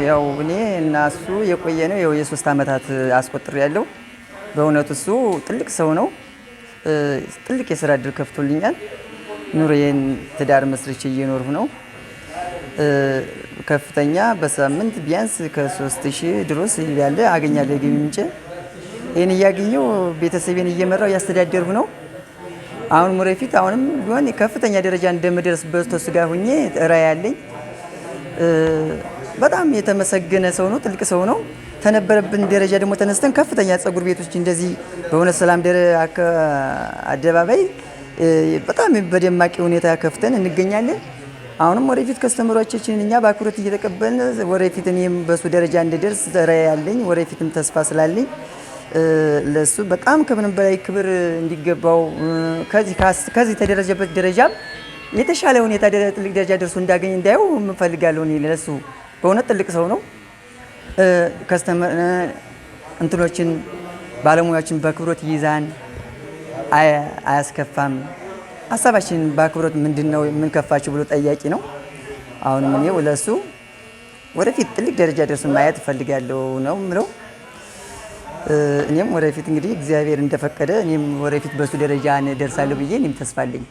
ያው እኔ እና እሱ የቆየ ነው የ3 ዓመታት አስቆጥሬያለሁ። በእውነቱ እሱ ጥልቅ ሰው ነው። ጥልቅ የስራ እድል ከፍቶልኛል። ኑሮዬን ትዳር መስርቼ እየኖርሁ ነው። ከፍተኛ በሳምንት ቢያንስ ከ3000 ድረስ ያለ አገኛለሁ የገቢ ምንጭ። ይህን እያገኘሁ ቤተሰቤን እየመራሁ እያስተዳደርሁ ነው። አሁንም ወደፊት አሁንም ቢሆን ከፍተኛ ደረጃ እንደምደርስበት ተስፋ ጋር ሆኜ ራዕይ አለኝ። በጣም የተመሰገነ ሰው ነው። ጥልቅ ሰው ነው። ተነበረብን ደረጃ ደግሞ ተነስተን ከፍተኛ ፀጉር ቤቶች እንደዚህ በእውነት ሰላም አደባባይ በጣም በደማቂ ሁኔታ ከፍተን እንገኛለን። አሁንም ወደፊት ከስተመሮቻችንን እኛ በአክብሮት እየተቀበልን ወደፊት እኔም በሱ ደረጃ እንድደርስ ራዕይ አለኝ። ወደፊትም ተስፋ ስላለኝ ለሱ በጣም ከምንም በላይ ክብር እንዲገባው ከዚህ ተደረጀበት ደረጃም የተሻለ ሁኔታ ጥልቅ ደረጃ ደርሶ እንዳገኝ እንዳየው እንፈልጋለሁ። እኔ ለሱ በእውነት ጥልቅ ሰው ነው። ከስተመር እንትኖችን ባለሙያዎችን በክብሮት ይይዛን፣ አያስከፋም። ሀሳባችን በአክብሮት ምንድነው ምን ከፋችሁ ብሎ ጠያቂ ነው። አሁንም እኔ ለሱ ወደፊት ጥልቅ ደረጃ ደርሶ ማየት እፈልጋለሁ ነው የምለው። እኔም ወደፊት እንግዲህ እግዚአብሔር እንደፈቀደ እኔም ወደፊት በሱ ደረጃ ደርሳለሁ ብዬ እኔም ተስፋ አለኝ።